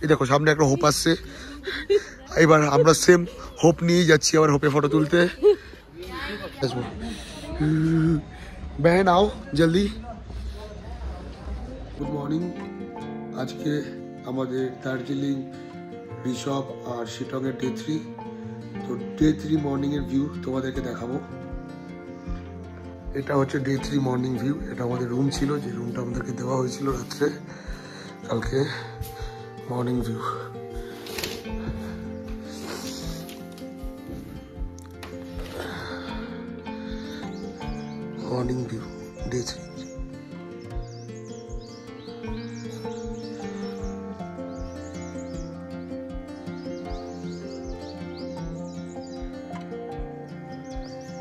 এই দেখো সামনে একটা হোপ আসছে, এবার আমরা সেম হোপ নিয়ে যাচ্ছি আবার হোপে ফটো তুলতে। बहन आओ जल्दी। Good morning. আজকে আমাদের দার্জিলিং, ঋষভ আর শিটংয়ের ডে 3। তো ডে 3 মর্নিং এর ভিউ তোমাদেরকে দেখাবো। এটা হচ্ছে ডে 3 মর্নিং ভিউ। এটা আমাদের রুম ছিল, যে রুমটা আমাদেরকে দেওয়া হয়েছিল রাত্রে কালকে। Morning view. Morning view day 3।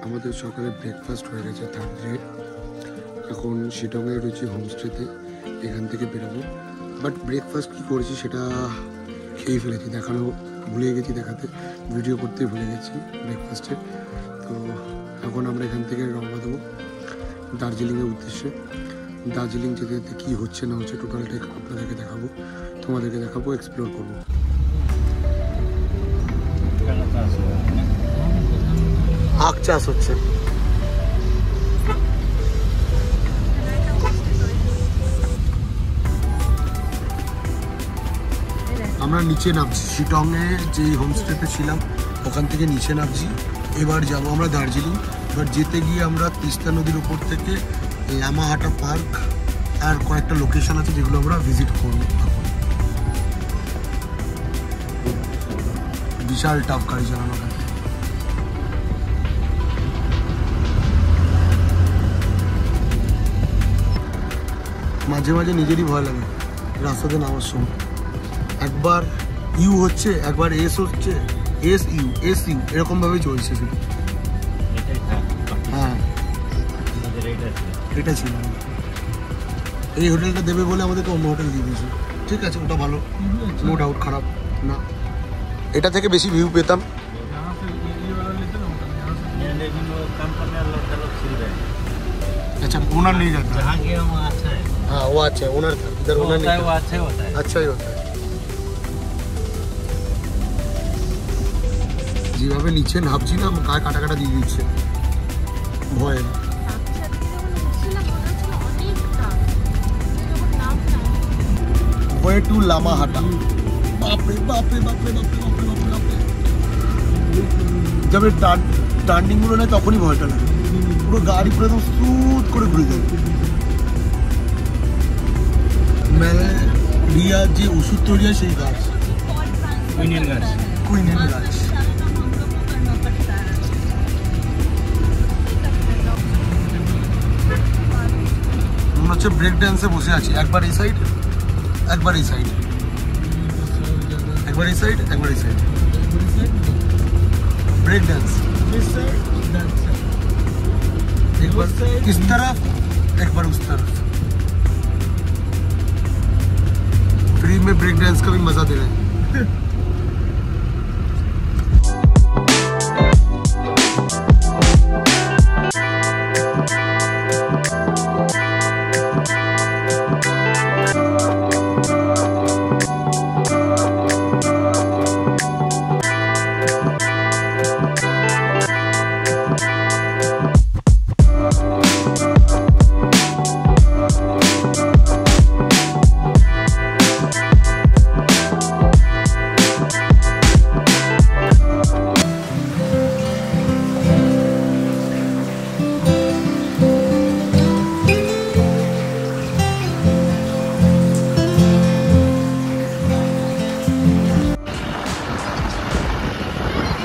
আমাদের সকালে ব্রেকফাস্ট হয়ে গেছে থার্ড। এখন শিটংয়ে রয়েছে হোমস্টেতে, এখান থেকে বেরোবো। বাট ব্রেকফাস্ট কী করেছি সেটা খেয়ে ফেলেছি, দেখানো ভুলে গেছি, দেখাতে ভিডিও করতে ভুলে গেছি ব্রেকফাস্টের। তো এখন আমরা এখান থেকে রওনা দেবো দার্জিলিংয়ের উদ্দেশ্যে। দার্জিলিং যেতে যেতে কী হচ্ছে না হচ্ছে টোটালটাই আপনাদেরকে দেখাবো, তোমাদেরকে দেখাবো, এক্সপ্লোর করবো। আখ চাষ হচ্ছে। আমরা নিচে নামছি, শিটংয়ে যে হোমস্টেতে ছিলাম ওখান থেকে নিচে নামছি। এবার যাবো আমরা দার্জিলিং। এবার যেতে গিয়ে আমরা তিস্তা নদীর উপর থেকে লামাহাটা পার্ক আর কয়েকটা লোকেশন আছে যেগুলো আমরা ভিজিট করব। বিশাল টাফ গাড়ি চালানো থাকে। মাঝে মাঝে নিজেরই ভয় লাগে রাস্তাতে নামার সময়। একবার ইউ হচ্ছে, একবার এস হচ্ছে, এস ইউ এরকম ভাবে চলছে শুধু। হ্যাঁ এটা ছিল। এই হোটেলটা দেবে বলে আমাদেরকে অন্য হোটেল দিয়ে দিয়েছে। ঠিক আছে, ওটা ভালো, নো ডাউট, খারাপ না। এটা থেকে বেশি ভিউ পেতাম। अच्छा ओनर नहीं रहता, जहाँ के हम अच्छा है। हाँ वो अच्छा है, ओनर था इधर, ओनर नहीं, वो अच्छा ही होता है, अच्छा ही होता है। যেভাবে নিচে নামছি না, গায়ে কাটা কাটা দিয়ে দিচ্ছে ভয়ে। Way to Lamahatta. বাপরে বাপরে বাপরে বাপরে বাপরে বাপরে বাপরে। যবে টার্নিং গুলো নেয় তখনই ভয়টা লাগে। পুরো গাড়ি পুরো একদম স্মুথ করে ঘুরে যায়। ম্যালেরিয়া যে ওষুধ তৈরি হয় সেই গাছ, কুইনের গাছ, কুইনের গাছ। মনে হচ্ছে ব্রেক ড্যান্সে বসে আছি। একবার এই সাইড, একবার এই সাইড, একবার এই সাইড, একবার এই সাইড। ब्रेक डांस एक बार इस तरफ, एक बार उस तरफ। फ्री में ब्रेक डांस का भी मजा दे रहे हैं।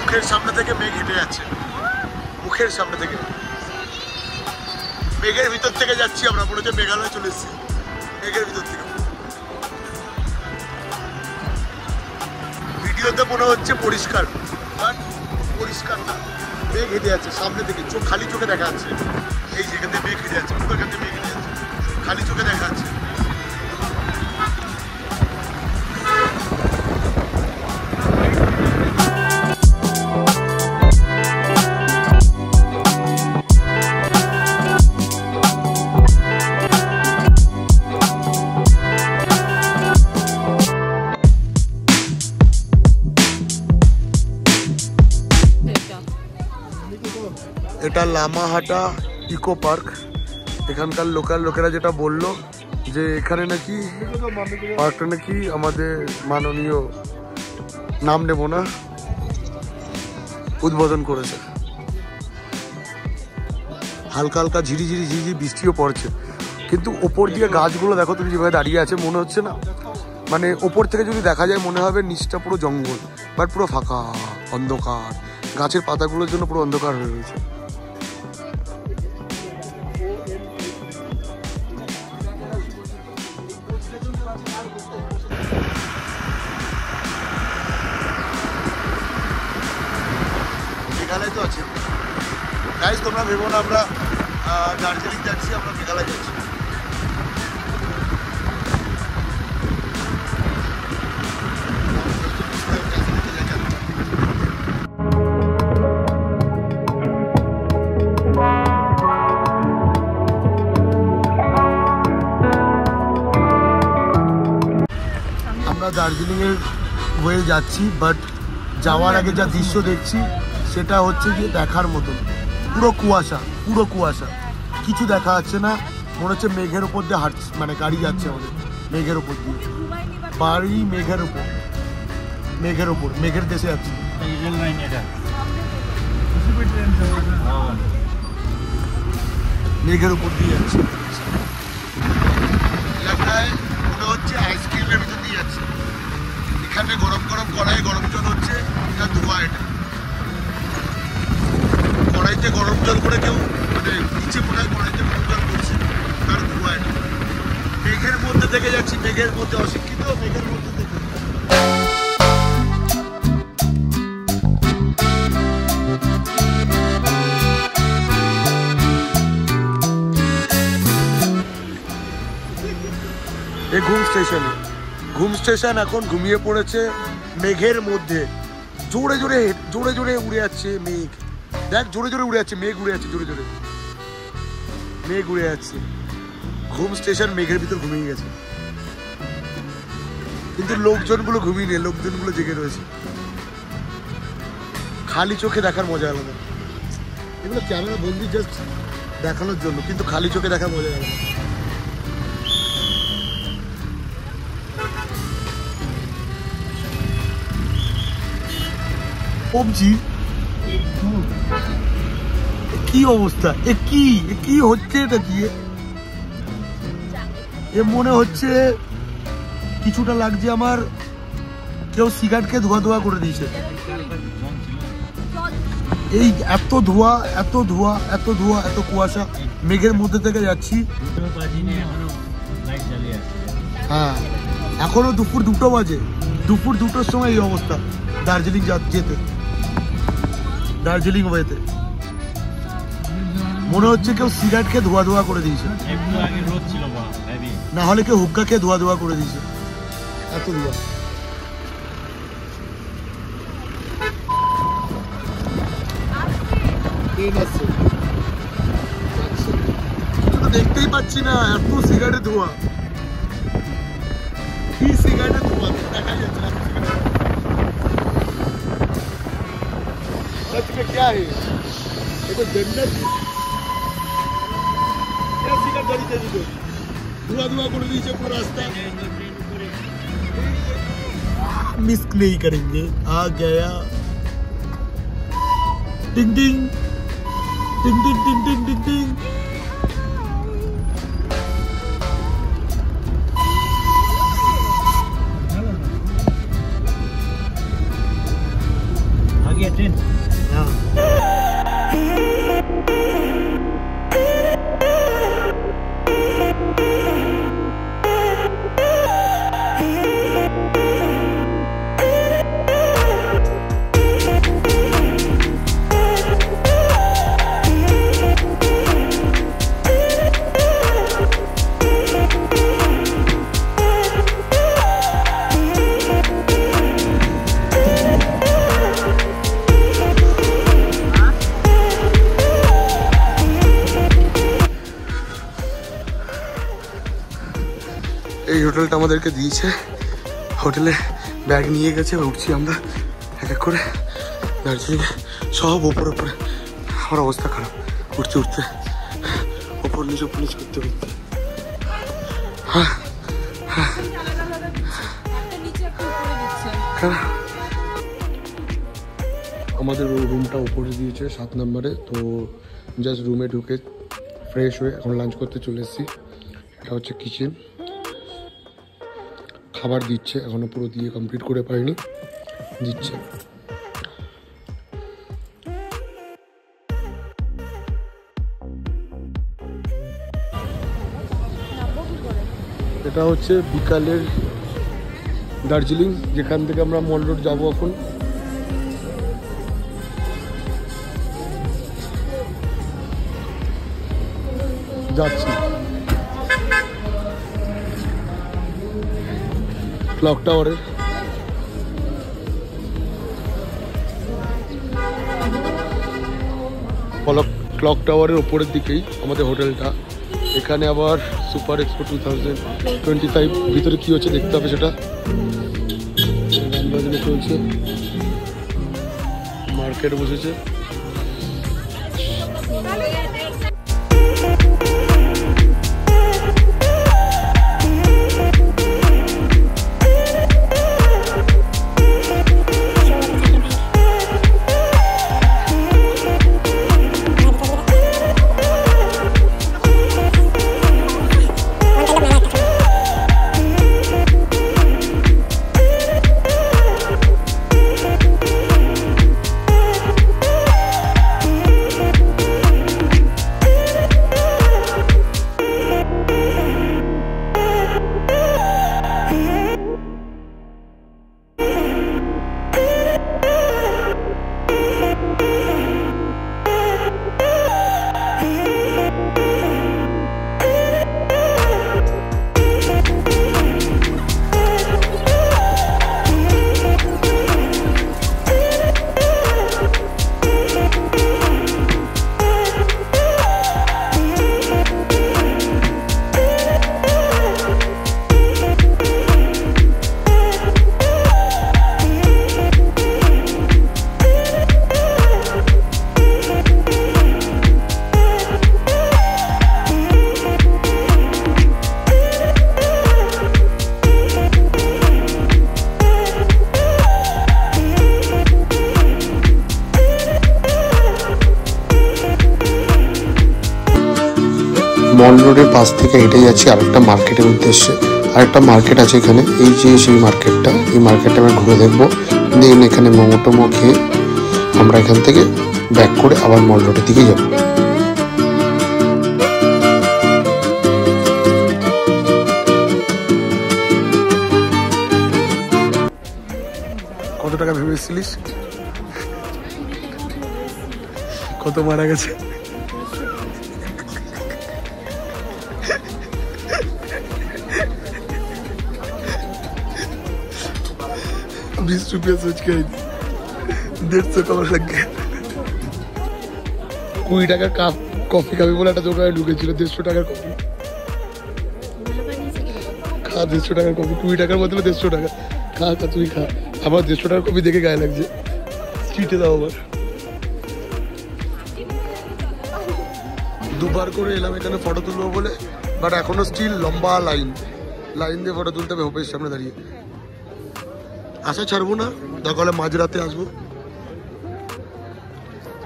মুখের সামনে থেকে মেঘ হেঁটে যাচ্ছে, মুখের সামনে থেকে। মেঘের ভিতর থেকে যাচ্ছি আমরা, মনে হচ্ছে মেঘালয় চলে এসেছি মেঘের ভিতর থেকে। ভিডিওতে মনে হচ্ছে পরিষ্কার, বাট পরিষ্কার না। মেঘ হেঁটে যাচ্ছে সামনে থেকে, চোখ খালি চোখে দেখা যাচ্ছে। এই যেখানে মেঘ হেঁটে যাচ্ছে, পুরো এখানে মেঘ হেঁটে যাচ্ছে, খালি চোখে দেখা যাচ্ছে। এটা লামাহাটা ইকো পার্ক। এখানকার লোকাল লোকেরা যেটা বললো যে এখানে নাকি পার্কটা নাকি আমাদের মাননীয়, নাম নেব না, উদ্বোধন করেছে। হালকা হালকা ঝিরিঝিরি ঝিরিঝিরি বৃষ্টিও পড়ছে, কিন্তু ওপর দিয়ে গাছগুলো দেখো তুমি যেভাবে দাঁড়িয়ে আছে, মনে হচ্ছে না মানে ওপর থেকে যদি দেখা যায় মনে হবে নিচটা পুরো জঙ্গল, বাট পুরো ফাঁকা অন্ধকার, গাছের পাতাগুলোর জন্য পুরো অন্ধকার হয়ে রয়েছে। মেঘালয় তো আছে গাইস, তোমরা ভেবো না আমরা দার্জিলিং যাচ্ছি, আমরা মেঘালয় যাচ্ছি। আমরা দার্জিলিংয়ের হয়ে যাচ্ছি, বাট যাওয়ার আগে যা দৃশ্য দেখছি সেটা হচ্ছে গিয়ে দেখার মতন। পুরো কুয়াশা, পুরো কুয়াশা, কিছু দেখা যাচ্ছে না, মনে হচ্ছে মেঘের উপর দিয়ে হাঁটছে, মানে গাড়ি যাচ্ছে আমাদের মেঘের উপর দিয়ে, বাড়ি মেঘের উপর, মেঘের উপর, মেঘের দেশে যাচ্ছে। মেঘের উপর দিয়ে যাচ্ছে, মনে হচ্ছে আইসক্রিমের ভিতর দিয়ে যাচ্ছে। এখানে গরম গরম কড়াই গরম জল হচ্ছে, এটা ধোয়া, এটা কড়াইতে গরম জল করে কেউ মানে নিচে মনে হয় কড়াইতে গরম জল করছে, তার ধোয়া এটা। মেঘের মধ্যে থেকে যাচ্ছি, মেঘের মধ্যে, অশিক্ষিত মেঘের মধ্যে থেকে। এই ঘুম স্টেশন এখন ঘুমিয়ে পড়েছে মেঘের মধ্যে। জোরে জোরে জোরে জোরে উড়ে যাচ্ছে মেঘ, দেখ জোরে জোরে উড়ে যাচ্ছে মেঘ, উড়ে যাচ্ছে জোরে জোরে মেঘ উড়ে যাচ্ছে। ঘুম স্টেশন মেঘের ভিতর ঘুমিয়ে গেছে, কিন্তু লোকজনগুলো ঘুমিয়ে নেই, লোকজনগুলো জেগে রয়েছে। খালি চোখে দেখার মজা আলাদা, এগুলো ক্যামেরা বন্দি জাস্ট দেখানোর জন্য, কিন্তু খালি চোখে দেখার মজা আলাদা। পবজি কি অবস্থা, এ কি হচ্ছে, এটা কি এ মনে হচ্ছে কিছুটা লাগছে আমার কেউ সিগারেটকে ধোয়া ধোয়া করে দিয়েছে। এই এত ধোয়া এত ধোয়া এত ধোয়া এত কুয়াশা, মেঘের মধ্যে থেকে যাচ্ছি। হ্যাঁ এখনো দুপুর 2টো বাজে, দুপুর 2টোর সময় এই অবস্থা দার্জিলিং যেতে, দার্জিলিং ওয়েতে মনে হচ্ছে কেউ সিগারেটকে ধোয়া ধোয়া করে দিয়েছে, না হলে কেউ হুক্কাকে ধোয়া ধোয়া করে দিয়েছে, এত ধোয়া। দেখতেই পাচ্ছি না, এত সিগারেটের ধোয়া, কি সিগারেটের ধোয়া দেখা যাচ্ছে না। क्या है ये तो जन्नत है, कैसी का गाड़ी दे दी, धुआं धुआं कर दीजिए पूरा रास्ता। मिस नहीं करेंगे, आ गया टिंग टिंग टिंग टिंग टिंग टिंग टिंग टिंग। आ गया ट्रेन। এই হোটেলটা আমাদেরকে দিয়েছে, হোটেলে ব্যাগ নিয়ে গেছে, উঠছি আমরা এক এক করে দার্জিলিং সব উপরে উপরে। আমার অবস্থা খারাপ, উঠতে উঠতে ওপর নিচে করতে করতে। আমাদের রুমটা উপরে দিয়েছে 7 নম্বরে, তো জাস্ট রুমে ঢুকে ফ্রেশ হয়ে এখন লাঞ্চ করতে চলে এসেছি। এটা হচ্ছে কিচেন, খাবার দিচ্ছে, এখনো পুরো দিয়ে কমপ্লিট করে পারিনি, দিচ্ছে। এটা হচ্ছে বিকালের দার্জিলিং, যেখান থেকে আমরা মল রোড যাবো এখন। যাচ্ছি ক্লক টাওয়ারে। ক্লক টাওয়ারের ওপরের দিকেই আমাদের হোটেলটা। এখানে আবার সুপার এক্সপো 2025 ভিতরে কি হচ্ছে দেখতে হবে, সেটা গান বাজনা চলছে, মার্কেট বসেছে। মল রোডের পাশ থেকে হেঁটে যাচ্ছি আরেকটা মার্কেটের উদ্দেশ্যে। আরেকটা মার্কেট আছে এখানে, এই যে সেই মার্কেটটা, এই মার্কেটটা আমরা ঘুরে দেখবো। দেন এখানে মোমো টোমো খেয়ে আমরা এখান থেকে ব্যাক করে আবার মল রোডের দিকে যাবো। কত টাকা ভেবেছিলিস? কত মারা গেছে? 20 रुपया सोच के 150 টাকা लग गया। 20 টাকার কাপ কফি খাবি বলে একটা দোকানে ঢুকেছিল, 150 টাকার কফি খা। 150 টাকার কফি 20 টাকার বদলে 150 টাকা। খা খা, তুই খা। আমার 150 টাকার কফি দেখে গায়ে লাগছে। স্ট্রিটে দাও আবার। দুবার করে এলাম এখানে ফটো তুলবো বলে, বাট এখনো স্টিল লম্বা লাইন দিয়ে ফটো তুলতে হবে হোপের সামনে দাঁড়িয়ে। আশা ছাড়বো না, দরকার হলে মাঝরাতে আসবো,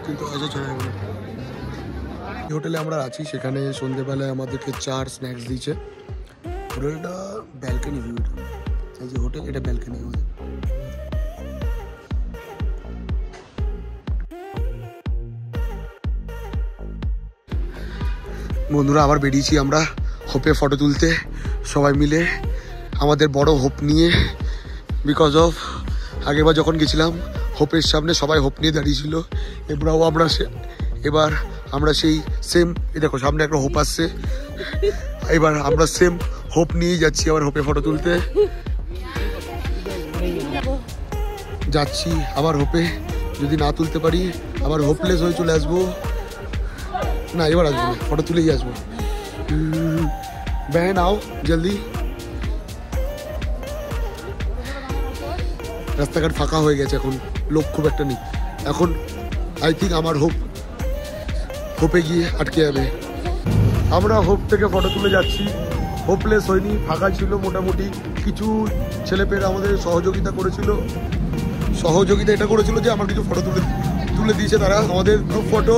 কিন্তু আশা ছাড়বো না। এই হোটেলে আমরা আছি, সেখানে সন্ধ্যেবেলায় আমাদেরকে 4 স্ন্যাক্স দিয়েছে। হোটেলটা ব্যালকনি ভিউ, এই যে হোটেল, এটা ব্যালকনি আমাদের। বন্ধুরা আবার বেরিয়েছি আমরা হোপে ফটো তুলতে সবাই মিলে, আমাদের বড় হোপ নিয়ে। বিকজ অফ আগেরবার যখন গেছিলাম হোপের সামনে সবাই হোপ নিয়ে দাঁড়িয়েছিল, এবার আমরা সেই সেম, এই দেখো সামনে একটা হোপ আসছে, এবার আমরা সেম হোপ নিয়েই যাচ্ছি আবার হোপে ফটো তুলতে। যাচ্ছি আবার হোপে, যদি না তুলতে পারি আবার হোপলেস হয়ে চলে আসবো। না এবার আসবো না, ফটো তুলেই আসবো। बहन आओ जल्दी। রাস্তাঘাট ফাঁকা হয়ে গেছে, এখন লোক খুব একটা নেই। এখন আই থিঙ্ক আমার হোপ হোপে গিয়ে আটকে যাবে। আমরা হোপ থেকে ফটো তুলে যাচ্ছি, হোপলেস হয়নি, ফাঁকা ছিল মোটামুটি। কিছু ছেলেপেয়েরা আমাদের সহযোগিতা করেছিল, সহযোগিতা এটা করেছিল যে আমার কিছু ফটো তুলে দিয়েছে তারা। আমাদের গ্রুপ ফটো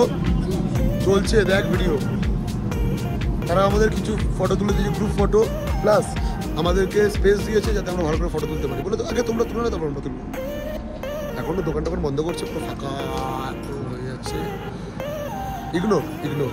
চলছে, দেখ ভিডিও, তারা আমাদের কিছু ফটো তুলে দিয়েছে গ্রুপ ফটো, প্লাস আমাদেরকে স্পেস দিয়েছে যাতে আমরা ভালো করে ফটো তুলতে পারি। বলে তো আগে তোমরা তুলে না, তারপর আমরা তুলবো। এখনও দোকান টোকান বন্ধ করছে, পুরো ফাঁকা পুরো হয়ে যাচ্ছে। Ignore ignore